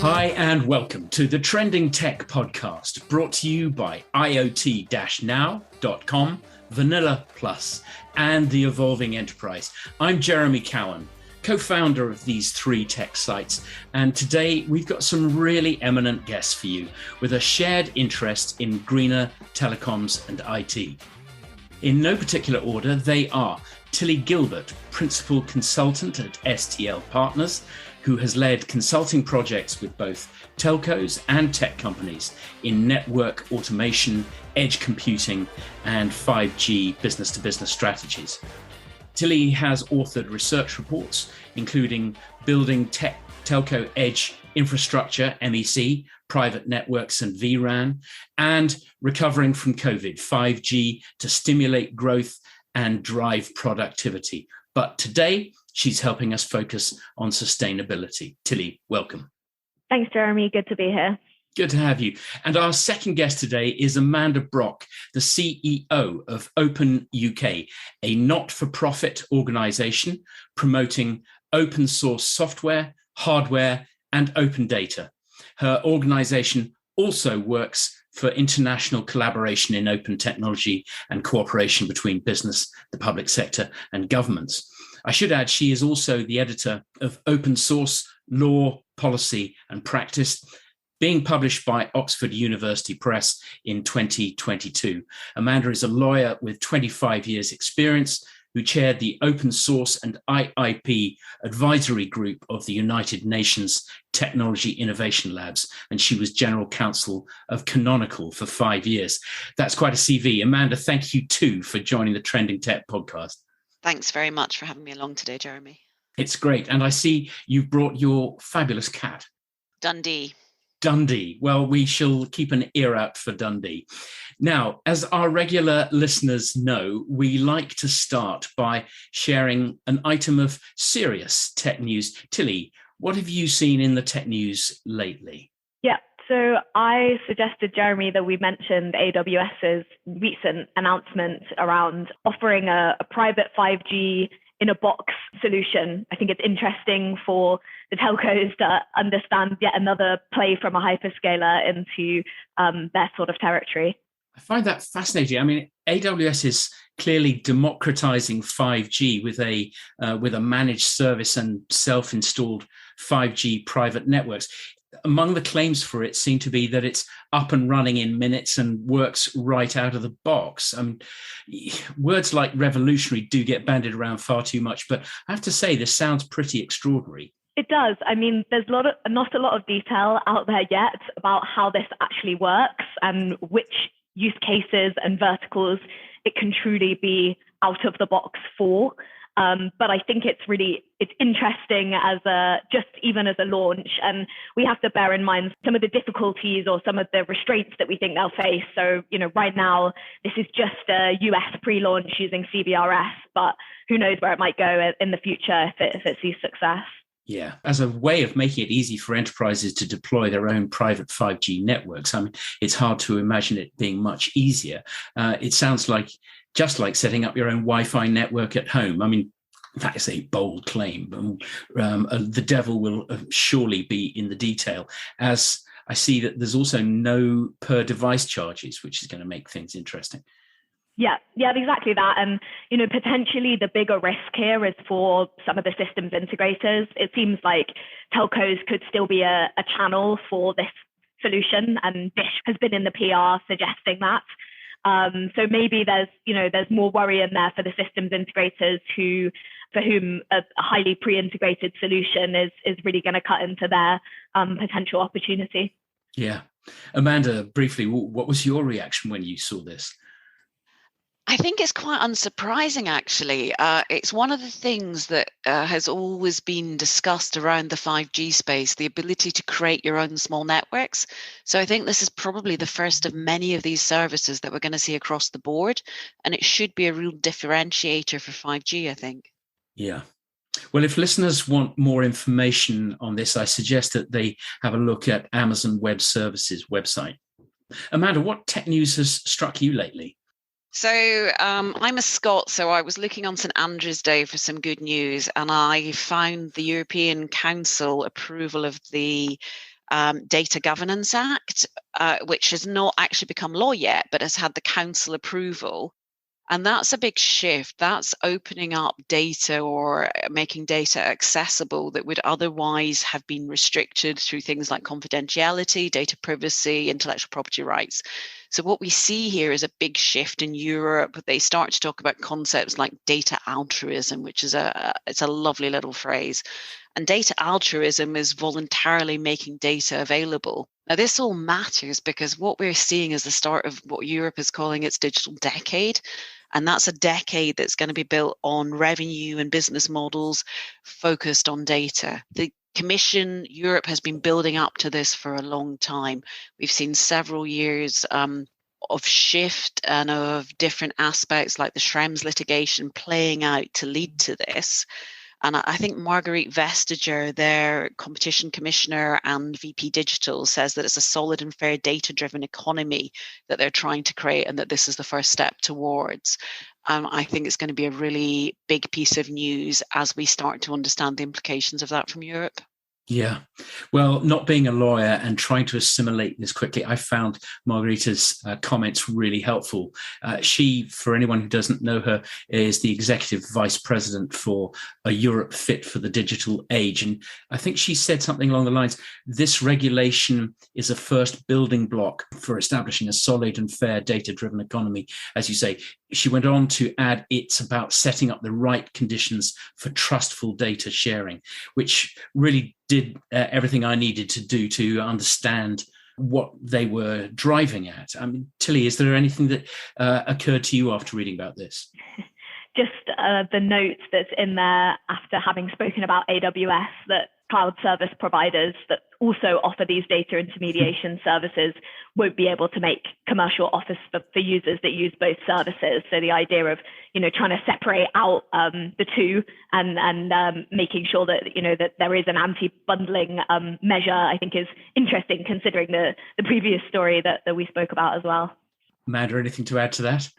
Hi and welcome to the Trending Tech podcast, brought to you by IoT-now.com, Vanilla Plus, and The Evolving Enterprise. I'm Jeremy Cowan, co-founder of these three tech sites, and today we've got some really eminent guests for you with a shared interest in greener telecoms and IT. In no particular order, they are Tilly Gilbert, Principal Consultant at STL Partners, who has led consulting projects with both telcos and tech companies in network automation, edge computing, and 5G business-to-business strategies. Tilly has authored research reports, including Building Telco Edge Infrastructure, MEC, Private Networks and vRAN, and Recovering from COVID, 5G to stimulate growth and drive productivity. But today, she's helping us focus on sustainability. Tilly, welcome. Thanks, Jeremy. Good to be here. Good to have you. And our second guest today is Amanda Brock, the CEO of OpenUK, a not-for-profit organisation promoting open source software, hardware, and open data. Her organisation also works for international collaboration in open technology and cooperation between business, the public sector, and governments. I should add, she is also the editor of Open Source Law, Policy and Practice, being published by Oxford University Press in 2022. Amanda is a lawyer with 25 years experience who chaired the Open Source and IIP Advisory Group of the United Nations Technology Innovation Labs, and she was General Counsel of Canonical for 5 years. That's quite a CV. Amanda, thank you too for joining the Trending Tech podcast. Thanks very much for having me along today, Jeremy. It's great. And I see you've brought your fabulous cat. Dundee. Well, we shall keep an ear out for Dundee. Now, as our regular listeners know, we like to start by sharing an item of serious tech news. Tilly, what have you seen in the tech news lately? Yeah, so I suggested, Jeremy, that we mentioned AWS's recent announcement around offering a private 5G in a box solution. I think it's interesting for the telcos to understand yet another play from a hyperscaler into their sort of territory. I find that fascinating. I mean, AWS is clearly democratizing 5G with a managed service and self-installed 5G private networks. Among the claims for it seem to be that it's up and running in minutes and works right out of the box. Words like revolutionary do get bandied around far too much, but I have to say this sounds pretty extraordinary. It does. I mean, there's not a lot of detail out there yet about how this actually works and which use cases and verticals it can truly be out of the box for. But I think it's interesting even as a launch. And we have to bear in mind some of the difficulties or some of the restraints that we think they'll face. So, right now, this is just a US pre-launch using CBRS, but who knows where it might go in the future if it sees success. Yeah, as a way of making it easy for enterprises to deploy their own private 5G networks, it's hard to imagine it being much easier. It sounds just like setting up your own Wi-Fi network at home. That is a bold claim. The devil will surely be in the detail, as I see that there's also no per device charges, which is going to make things interesting. Yeah, exactly that. And, potentially the bigger risk here is for some of the systems integrators. It seems like telcos could still be a channel for this solution, and Dish has been in the PR suggesting that. So maybe there's more worry in there for the systems integrators for whom a highly pre-integrated solution is really going to cut into their potential opportunity. Yeah. Amanda, briefly, what was your reaction when you saw this? I think it's quite unsurprising, actually. It's one of the things that has always been discussed around the 5G space, the ability to create your own small networks. So I think this is probably the first of many of these services that we're going to see across the board. And it should be a real differentiator for 5G, I think. Yeah. Well, if listeners want more information on this, I suggest that they have a look at Amazon Web Services website. Amanda, what tech news has struck you lately? So I'm a Scot, so I was looking on St Andrew's Day for some good news, and I found the European Council approval of the Data Governance Act, which has not actually become law yet, but has had the council approval. And that's a big shift. That's opening up data or making data accessible that would otherwise have been restricted through things like confidentiality, data privacy, intellectual property rights. So what we see here is a big shift in Europe. They start to talk about concepts like data altruism, which is it's a lovely little phrase. And data altruism is voluntarily making data available. Now, this all matters because what we're seeing is the start of what Europe is calling its digital decade. And that's a decade that's going to be built on revenue and business models focused on data. The Commission, Europe has been building up to this for a long time. We've seen several years of shift and of different aspects like the Schrems litigation playing out to lead to this. And I think Marguerite Vestager, their competition commissioner and VP Digital, says that it's a solid and fair data-driven economy that they're trying to create and that this is the first step towards. I think it's going to be a really big piece of news as we start to understand the implications of that from Europe. Yeah. Well, not being a lawyer and trying to assimilate this quickly, I found Margarita's comments really helpful. She, for anyone who doesn't know her, is the executive vice president for A Europe Fit for the Digital Age. And I think she said something along the lines, this regulation is a first building block for establishing a solid and fair data-driven economy. As you say, she went on to add it's about setting up the right conditions for trustful data sharing, which really did everything I needed to do to understand what they were driving at. I mean, Tilly, is there anything that occurred to you after reading about this? Just the note that's in there after having spoken about AWS, that cloud service providers that also offer these data intermediation services won't be able to make commercial offers for users that use both services. So the idea of, trying to separate out the two and making sure that, that there is an anti-bundling measure, I think is interesting considering the previous story that we spoke about as well. Amanda, anything to add to that?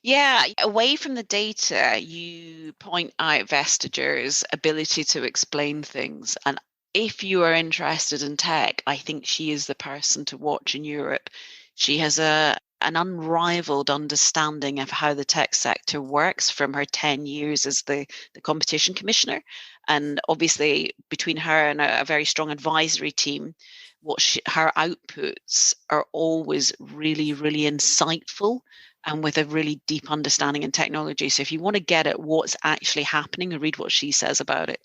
Yeah, away from the data, you point out Vestager's ability to explain things. And if you are interested in tech, I think she is the person to watch in Europe. She has an unrivaled understanding of how the tech sector works from her 10 years as the competition commissioner. And obviously, between her and a very strong advisory team, her outputs are always really, really insightful and with a really deep understanding in technology. So if you want to get at what's actually happening, read what she says about it.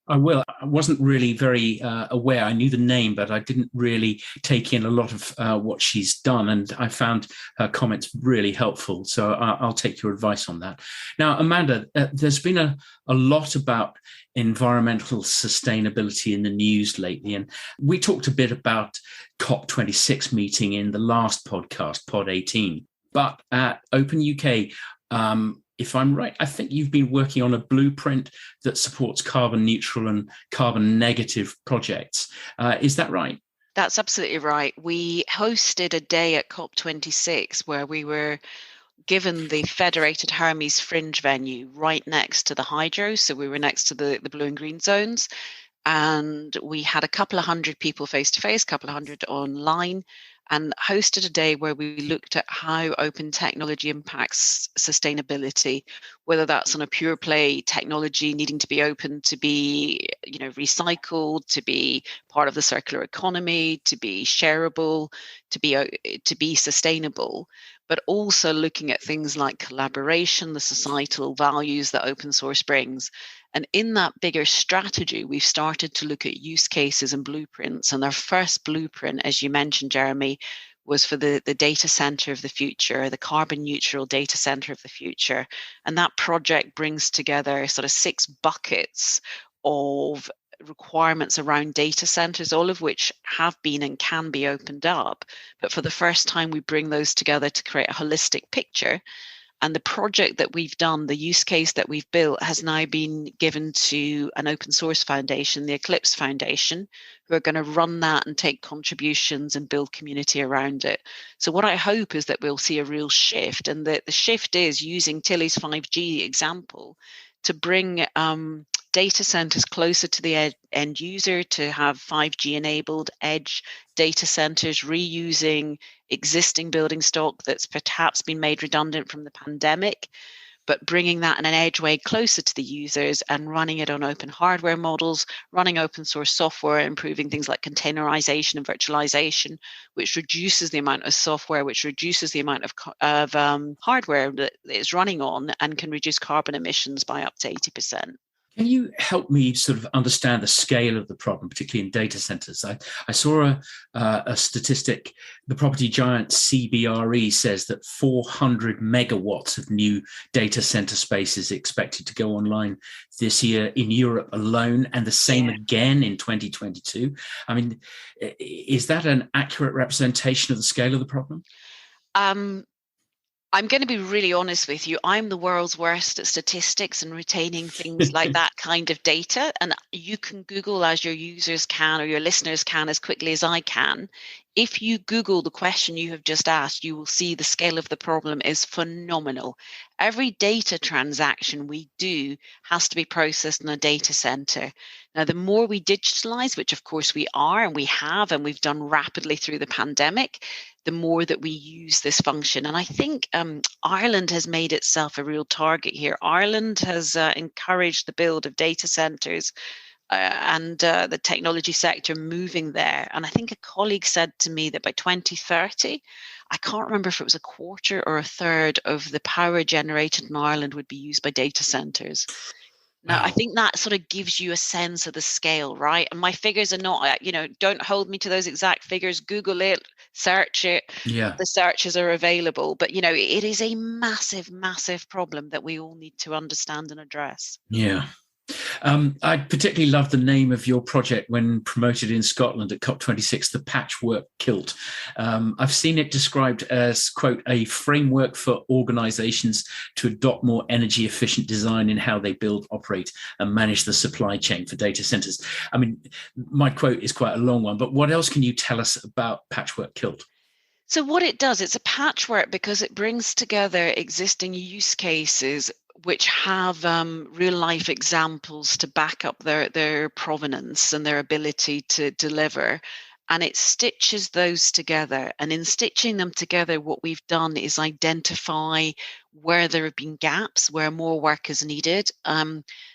I will. I wasn't really very aware. I knew the name, but I didn't really take in a lot of what she's done. And I found her comments really helpful. So I'll take your advice on that. Now, Amanda, there's been a lot about environmental sustainability in the news lately. And we talked a bit about COP26 meeting in the last podcast, Pod 18. But at OpenUK, if I'm right, I think you've been working on a blueprint that supports carbon neutral and carbon negative projects. Is that right? That's absolutely right. We hosted a day at COP26 where we were given the Federated Hermes Fringe venue right next to the hydro. So we were next to the blue and green zones. And we had a couple of hundred people face-to-face, a couple of hundred online, and hosted a day where we looked at how open technology impacts sustainability, whether that's on a pure play technology needing to be open to be, recycled, to be part of the circular economy, to be shareable, to be sustainable, but also looking at things like collaboration, the societal values that open source brings. And in that bigger strategy, we've started to look at use cases and blueprints. And our first blueprint, as you mentioned, Jeremy, was for the data center of the future, the carbon neutral data center of the future. And that project brings together sort of 6 buckets of requirements around data centers, all of which have been and can be opened up. But for the first time, we bring those together to create a holistic picture. And the project that we've done, the use case that we've built, has now been given to an open source foundation, the Eclipse Foundation, who are going to run that and take contributions and build community around it. So what I hope is that we'll see a real shift, and that the shift is using Tilly's 5G example to bring data centers closer to the end user, to have 5G enabled edge data centers, reusing existing building stock that's perhaps been made redundant from the pandemic, but bringing that in an edge way closer to the users and running it on open hardware models, running open source software, improving things like containerization and virtualization, which reduces the amount of software, which reduces the amount of hardware that it's running on, and can reduce carbon emissions by up to 80%. Can you help me sort of understand the scale of the problem, particularly in data centers? I saw a statistic. The property giant CBRE says that 400 megawatts of new data center space is expected to go online this year in Europe alone, and the same again in 2022. I mean, is that an accurate representation of the scale of the problem? I'm going to be really honest with you. I'm the world's worst at statistics and retaining things like that kind of data. And you can Google, as your users can or your listeners can, as quickly as I can. If you Google the question you have just asked, you will see the scale of the problem is phenomenal. Every data transaction we do has to be processed in a data center. Now, the more we digitalize, which of course we are and we have, and we've done rapidly through the pandemic, the more that we use this function. And I think Ireland has made itself a real target here. Ireland has encouraged the build of data centers and the technology sector moving there. And I think a colleague said to me that by 2030, I can't remember if it was a quarter or a third of the power generated in Ireland would be used by data centers. Now, I think that sort of gives you a sense of the scale, right? And my figures are not, don't hold me to those exact figures. Google it, search it. Yeah. The searches are available. But, it is a massive, massive problem that we all need to understand and address. Yeah. I particularly love the name of your project when promoted in Scotland at COP26, the Patchwork Kilt. I've seen it described as, quote, a framework for organizations to adopt more energy efficient design in how they build, operate, and manage the supply chain for data centers. I mean, my quote is quite a long one, but what else can you tell us about Patchwork Kilt? So what it does, it's a patchwork because it brings together existing use cases which have real life examples to back up their provenance and their ability to deliver. And it stitches those together. And in stitching them together, what we've done is identify where there have been gaps, where more work is needed.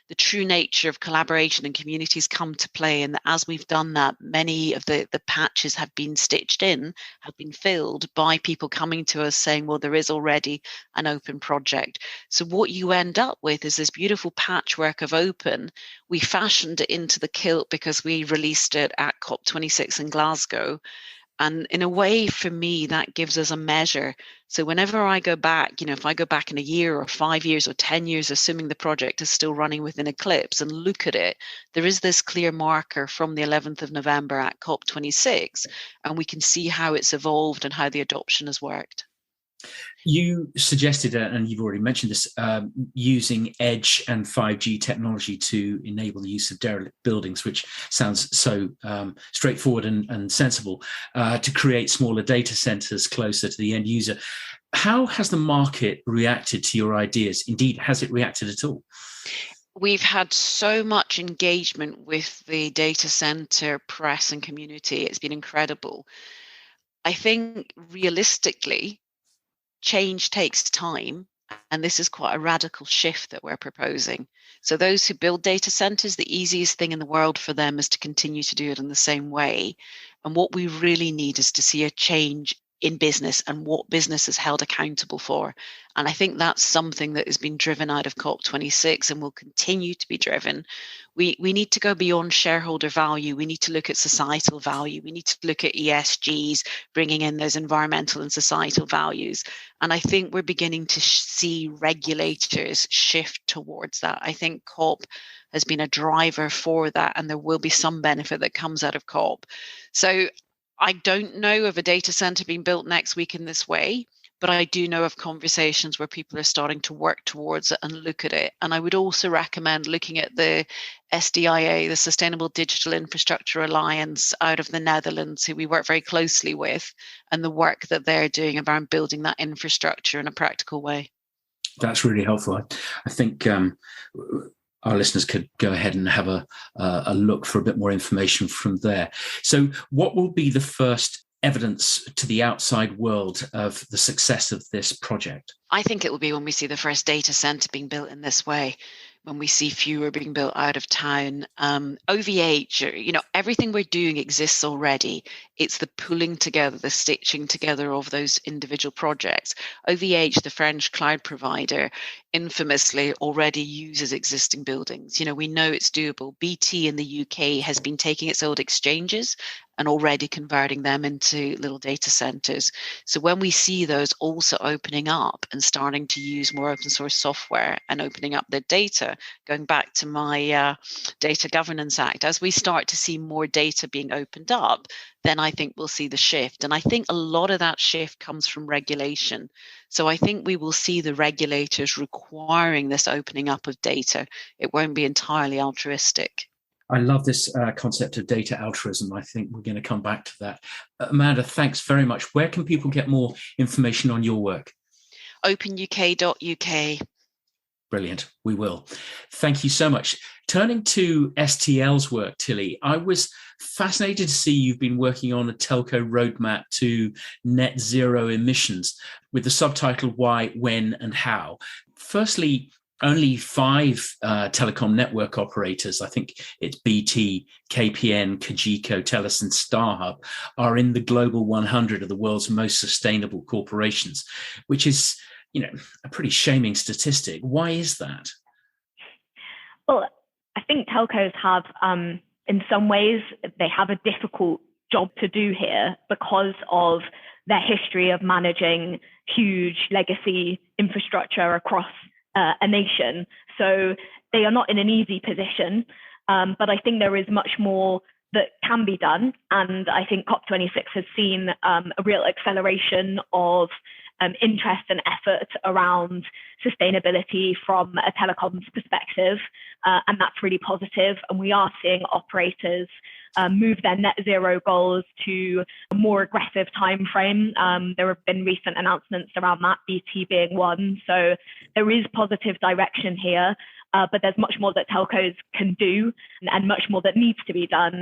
The true nature of collaboration and communities come to play. And as we've done that, many of the patches have been stitched in, have been filled by people coming to us saying, well, there is already an open project. So what you end up with is this beautiful patchwork of open. We fashioned it into the kilt because we released it at COP26 in Glasgow. And in a way, for me, that gives us a measure. So whenever I go back, if I go back in a year or 5 years or 10 years, assuming the project is still running within Eclipse, and look at it, there is this clear marker from the 11th of November at COP26, and we can see how it's evolved and how the adoption has worked. You suggested, and you've already mentioned this, using edge and 5G technology to enable the use of derelict buildings, which sounds so straightforward and sensible, to create smaller data centers closer to the end user. How has the market reacted to your ideas? Indeed, has it reacted at all? We've had so much engagement with the data center press and community. It's been incredible. I think realistically, change takes time, and this is quite a radical shift that we're proposing. So those who build data centers, the easiest thing in the world for them is to continue to do it in the same way. And what we really need is to see a change in business and what business is held accountable for. And I think that's something that has been driven out of COP26 and will continue to be driven. We need to go beyond shareholder value. We need to look at societal value. We need to look at ESGs, bringing in those environmental and societal values. And I think we're beginning to see regulators shift towards that. I think COP has been a driver for that, and there will be some benefit that comes out of COP. So I don't know of a data center being built next week in this way, but I do know of conversations where people are starting to work towards it and look at it. And I would also recommend looking at the SDIA, the Sustainable Digital Infrastructure Alliance out of the Netherlands, who we work very closely with, and the work that they're doing around building that infrastructure in a practical way. That's really helpful. I think our listeners could go ahead and have a look for a bit more information from there. So what will be the first evidence to the outside world of the success of this project? I think it will be when we see the first data center being built in this way, when we see fewer being built out of town. OVH, everything we're doing exists already. It's the pulling together, the stitching together of those individual projects. OVH, the French cloud provider, infamously already uses existing buildings. We know it's doable. BT in the UK has been taking its old exchanges and already converting them into little data centers. So when we see those also opening up and starting to use more open source software and opening up their data, going back to my Data Governance Act, as we start to see more data being opened up, then I think we'll see the shift. And I think a lot of that shift comes from regulation. So I think we will see the regulators requiring this opening up of data. It won't be entirely altruistic. I love this concept of data altruism. I think we're going to come back to that. Amanda, thanks very much. Where can people get more information on your work? openuk.uk. Brilliant. We will. Thank you so much. Turning to STL's work, Tilly, I was fascinated to see you've been working on a telco roadmap to net zero emissions with the subtitle Why, When and How. Firstly, only 5 telecom network operators, I think it's BT, KPN, Cogeco, Telus and StarHub, are in the global 100 of the world's most sustainable corporations, which is, a pretty shaming statistic. Why is that? Well, I think telcos have, in some ways, they have a difficult job to do here because of their history of managing huge legacy infrastructure across a nation. So they are not in an easy position, but I think there is much more that can be done. And I think COP26 has seen a real acceleration of interest and effort around sustainability from a telecoms perspective. And that's really positive. And we are seeing operators move their net zero goals to a more aggressive timeframe. There have been recent announcements around that, BT being one. So there is positive direction here, but there's much more that telcos can do and much more that needs to be done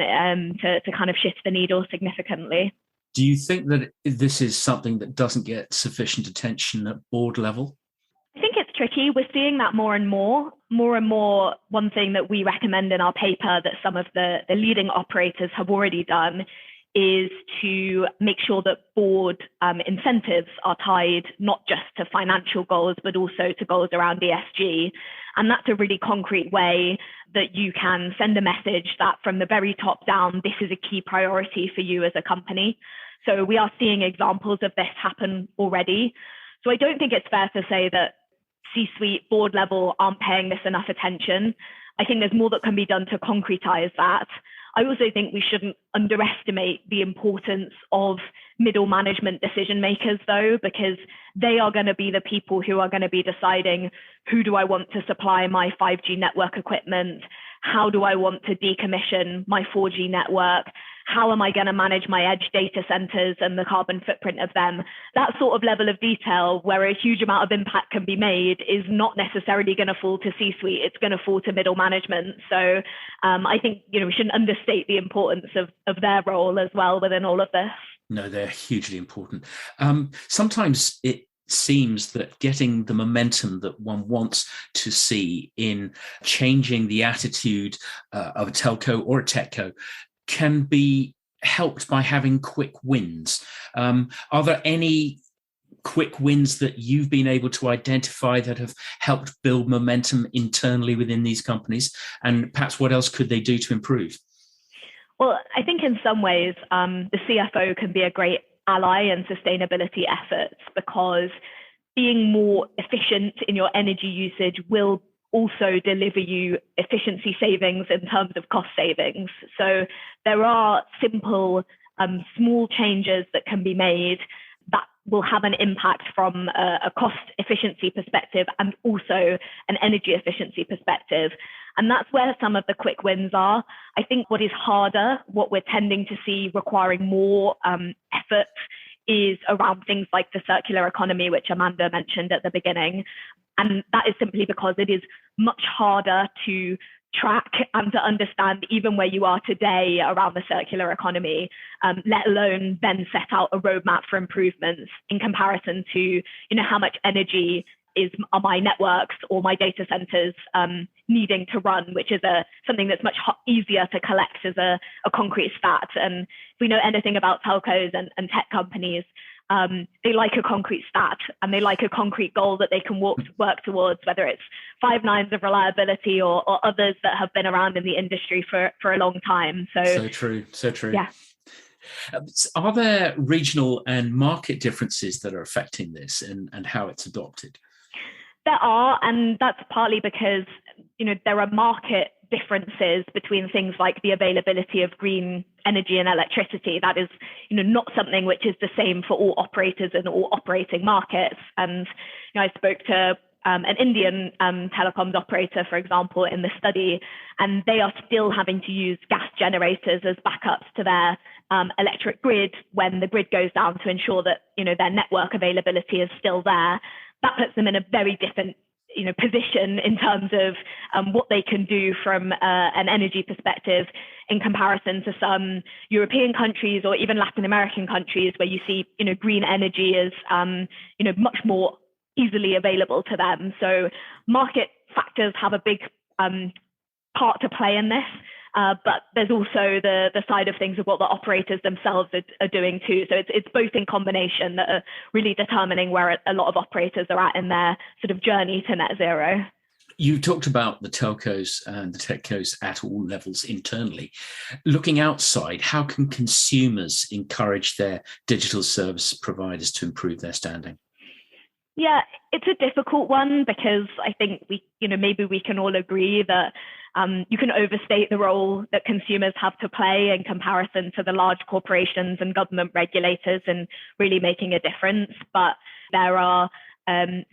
to kind of shift the needle significantly. Do you think that this is something that doesn't get sufficient attention at board level? I think it's tricky. We're seeing that more and more. More and more, one thing that we recommend in our paper that some of the leading operators have already done is to make sure that board incentives are tied not just to financial goals, but also to goals around ESG. And that's a really concrete way that you can send a message that from the very top down, this is a key priority for you as a company. So we are seeing examples of this happen already. So I don't think it's fair to say that C-suite board level aren't paying this enough attention. I think there's more that can be done to concretize that. I also think we shouldn't underestimate the importance of middle management decision makers, though, because they are going to be the people who are going to be deciding who do I want to supply my 5G network equipment? How do I want to decommission my 4G network? How am I going to manage my edge data centers and the carbon footprint of them? That sort of level of detail where a huge amount of impact can be made is not necessarily going to fall to C-suite. It's going to fall to middle management. So I think we shouldn't understate the importance of their role as well within all of this. No, they're hugely important. Sometimes it seems that getting the momentum that one wants to see in changing the attitude of a telco or a techco can be helped by having quick wins. Are there any quick wins that you've been able to identify that have helped build momentum internally within these companies? And perhaps what else could they do to improve? Well, I think in some ways, the CFO can be a great ally in sustainability efforts because being more efficient in your energy usage will also deliver you efficiency savings in terms of cost savings. So there are simple, small changes that can be made that will have an impact from a cost efficiency perspective and also an energy efficiency perspective. And that's where some of the quick wins are. I think what is harder, what we're tending to see requiring more effort is around things like the circular economy, which Amanda mentioned at the beginning. And that is simply because it is much harder to track and to understand even where you are today around the circular economy, let alone then set out a roadmap for improvements in comparison to, how much energy are my networks or my data centers needing to run, which is something that's much easier to collect as a concrete stat. And if we know anything about telcos and tech companies, they like a concrete stat and they like a concrete goal that they can work towards, whether it's 5 nines of reliability or others that have been around in the industry for a long time. So true. Yeah. Are there regional and market differences that are affecting this and how it's adopted? There are, and that's partly because, there are market differences between things like the availability of green energy and electricity. That is, not something which is the same for all operators and all operating markets. And I spoke to an Indian telecoms operator, for example, in the study, and they are still having to use gas generators as backups to their electric grid when the grid goes down to ensure that, their network availability is still there. That puts them in a very different position in terms of what they can do from an energy perspective in comparison to some European countries or even Latin American countries where you see, green energy is, much more easily available to them. So market factors have a big part to play in this. But there's also the side of things of what the operators themselves are doing too. So it's both in combination that are really determining where a lot of operators are at in their sort of journey to net zero. You talked about the telcos and the techcos at all levels internally. Looking outside, how can consumers encourage their digital service providers to improve their standing? Yeah, it's a difficult one because I think maybe we can all agree that you can overstate the role that consumers have to play in comparison to the large corporations and government regulators in really making a difference. But there are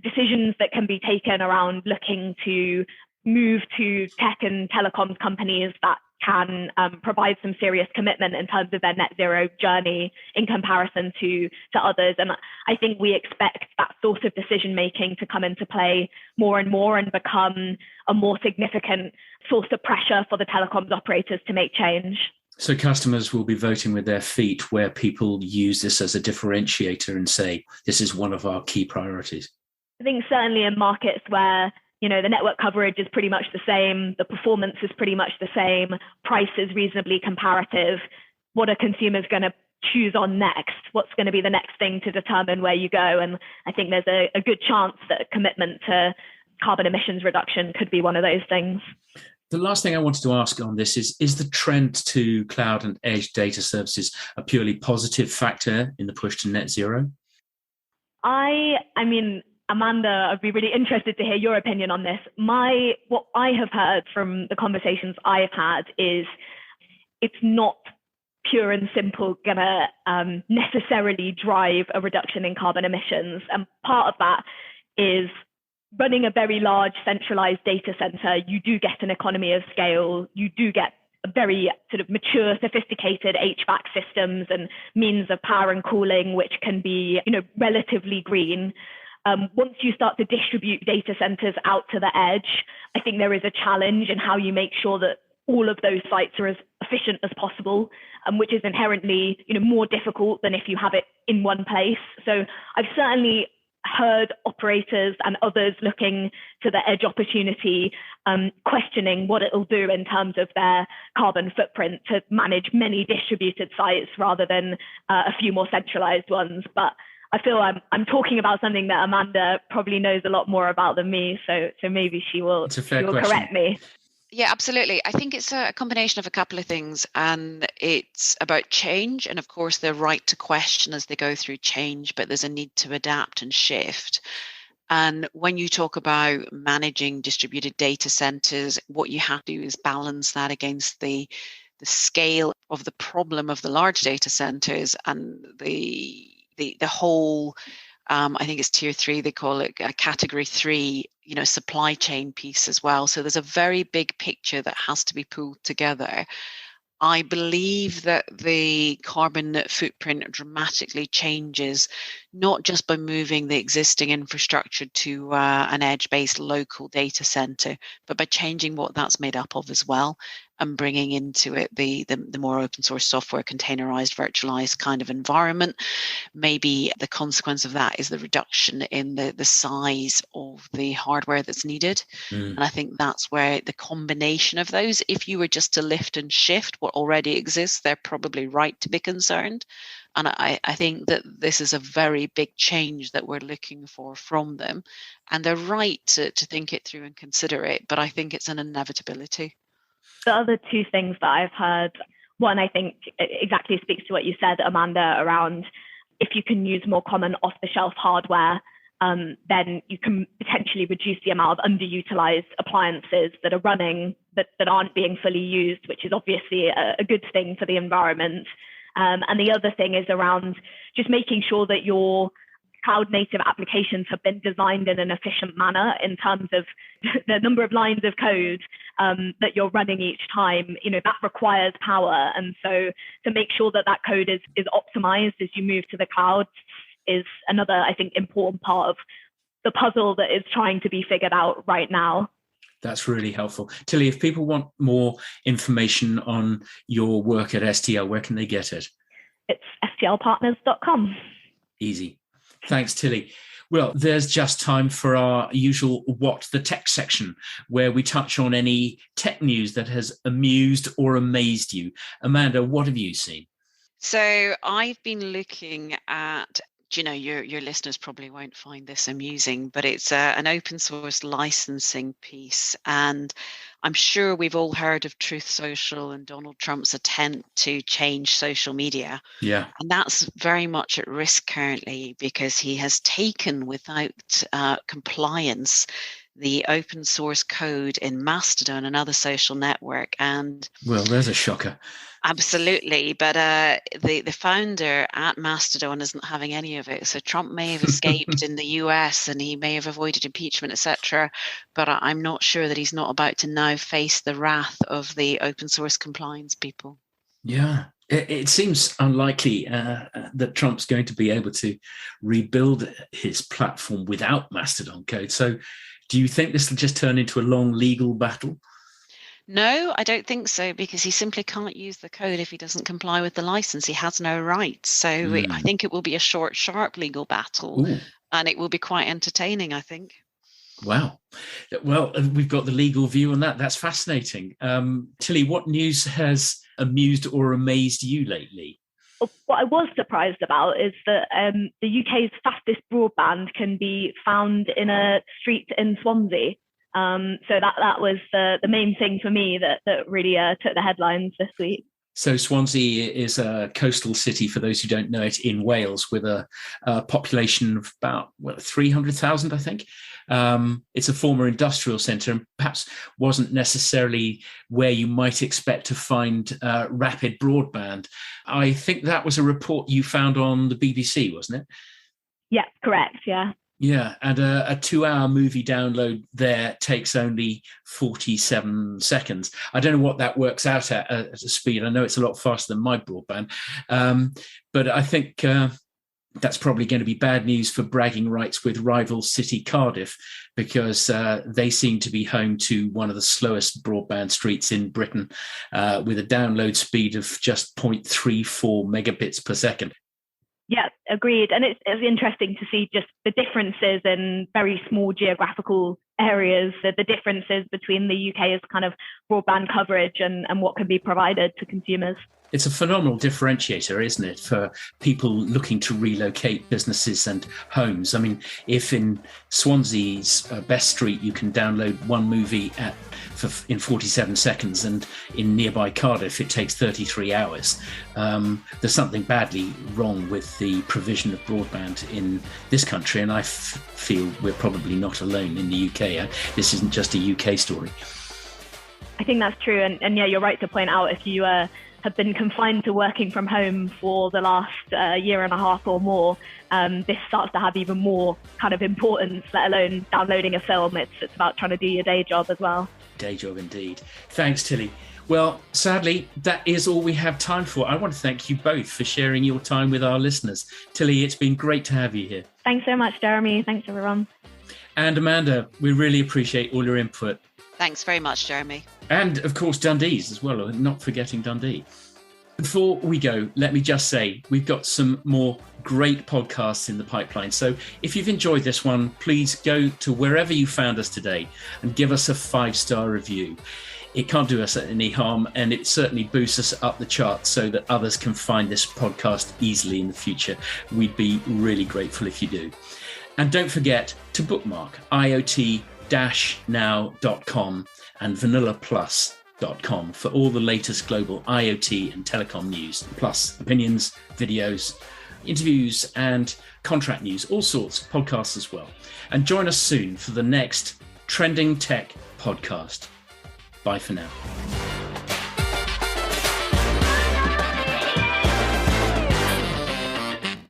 decisions that can be taken around looking to move to tech and telecoms companies that can provide some serious commitment in terms of their net zero journey in comparison to others. And I think we expect that sort of decision making to come into play more and more and become a more significant source of pressure for the telecoms operators to make change. So customers will be voting with their feet where people use this as a differentiator and say, this is one of our key priorities. I think certainly in markets where the network coverage is pretty much the same, the performance is pretty much the same, price is reasonably comparative. What are consumers going to choose on next? What's going to be the next thing to determine where you go? And I think there's a good chance that a commitment to carbon emissions reduction could be one of those things. The last thing I wanted to ask on this is the trend to cloud and edge data services a purely positive factor in the push to net zero? I mean, Amanda, I'd be really interested to hear your opinion on this. What I have heard from the conversations I've had is it's not pure and simple gonna necessarily drive a reduction in carbon emissions. And part of that is running a very large centralized data center. You do get an economy of scale. You do get a very sort of mature, sophisticated HVAC systems and means of power and cooling, which can be, relatively green. Once you start to distribute data centers out to the edge, I think there is a challenge in how you make sure that all of those sites are as efficient as possible, which is inherently, more difficult than if you have it in one place. So I've certainly heard operators and others looking to the edge opportunity, questioning what it'll do in terms of their carbon footprint to manage many distributed sites rather than a few more centralized ones. But I feel I'm talking about something that Amanda probably knows a lot more about than me, so maybe she will correct me. Yeah, absolutely. I think it's a combination of a couple of things, and it's about change. And of course, they're right to question as they go through change, but there's a need to adapt and shift. And when you talk about managing distributed data centers, what you have to do is balance that against the scale of the problem of the large data centers and the whole, I think it's tier 3, they call it category 3, supply chain piece as well. So there's a very big picture that has to be pulled together. I believe that the carbon footprint dramatically changes, not just by moving the existing infrastructure to an edge-based local data center, but by changing what that's made up of as well, and bringing into it the more open source software, containerized, virtualized kind of environment. Maybe the consequence of that is the reduction in the size of the hardware that's needed. And I think that's where the combination of those, if you were just to lift and shift what already exists, they're probably right to be concerned. And I think that this is a very big change that we're looking for from them. And they're right to think it through and consider it, but I think it's an inevitability. The other two things that I've heard, one, I think exactly speaks to what you said, Amanda, around if you can use more common off-the-shelf hardware, then you can potentially reduce the amount of underutilized appliances that are running that aren't being fully used, which is obviously a good thing for the environment. And the other thing is around just making sure that your cloud native applications have been designed in an efficient manner in terms of the number of lines of code that you're running each time. That requires power. And so to make sure that that code is optimized as you move to the cloud is another, I think, important part of the puzzle that is trying to be figured out right now. That's really helpful. Tilly, if people want more information on your work at STL, where can they get it? It's stlpartners.com. Easy. Thanks, Tilly. Well, there's just time for our usual What the Tech section, where we touch on any tech news that has amused or amazed you. Amanda, what have you seen? So I've been looking at, your listeners probably won't find this amusing, but it's an open source licensing piece. And I'm sure we've all heard of Truth Social and Donald Trump's attempt to change social media. Yeah. And that's very much at risk currently because he has taken without compliance the open source code in Mastodon, another social network. And well, there's a shocker. Absolutely. But the founder at Mastodon isn't having any of it. So Trump may have escaped in the US and he may have avoided impeachment, etc. But I'm not sure that he's not about to now face the wrath of the open source compliance people. Yeah. It seems unlikely that Trump's going to be able to rebuild his platform without Mastodon code. So do you think this will just turn into a long legal battle? No, I don't think so, because he simply can't use the code if he doesn't comply with the license. He has no rights. So I think it will be a short, sharp legal battle. Ooh. And it will be quite entertaining, I think. Wow. Well, we've got the legal view on that. That's fascinating. Tilly, what news has amused or amazed you lately? What I was surprised about is that the UK's fastest broadband can be found in a street in Swansea. So that was the main thing for me that really took the headlines this week. So Swansea is a coastal city, for those who don't know it, in Wales, with a population of about 300,000, I think. It's a former industrial centre and perhaps wasn't necessarily where you might expect to find rapid broadband. I think that was a report you found on the BBC, wasn't it? Yeah, correct, yeah. Yeah, and a 2-hour movie download there takes only 47 seconds. I don't know what that works out at a speed. I know it's a lot faster than my broadband. But I think that's probably going to be bad news for bragging rights with rival city Cardiff, because they seem to be home to one of the slowest broadband streets in Britain, with a download speed of just 0.34 megabits per second. Yeah, agreed. And it's interesting to see just the differences in very small geographical areas, the differences between the UK's kind of broadband coverage and what can be provided to consumers. It's a phenomenal differentiator, isn't it, for people looking to relocate businesses and homes. I mean, if in Swansea's best street you can download one movie in 47 seconds, and in nearby Cardiff it takes 33 hours, there's something badly wrong with the provision of broadband in this country, and I feel we're probably not alone in the UK. This isn't just a UK story. I think that's true, and yeah, you're right to point out, if you have been confined to working from home for the last year and a half or more, this starts to have even more kind of importance, let alone downloading a film. It's about trying to do your day job as well. Day job indeed. Thanks, Tilly. Well, sadly, that is all we have time for. I want to thank you both for sharing your time with our listeners. Tilly, it's been great to have you here. Thanks so much, Jeremy. Thanks, everyone. And Amanda, we really appreciate all your input. Thanks very much, Jeremy. And of course, Dundee's as well, not forgetting Dundee. Before we go, let me just say we've got some more great podcasts in the pipeline. So if you've enjoyed this one, please go to wherever you found us today and give us a 5-star review. It can't do us any harm, and it certainly boosts us up the charts so that others can find this podcast easily in the future. We'd be really grateful if you do. And don't forget to bookmark iot-now.com and vanillaplus.com for all the latest global IoT and telecom news, plus opinions, videos, interviews, and contract news, all sorts of podcasts as well. And join us soon for the next Trending Tech podcast. Bye for now.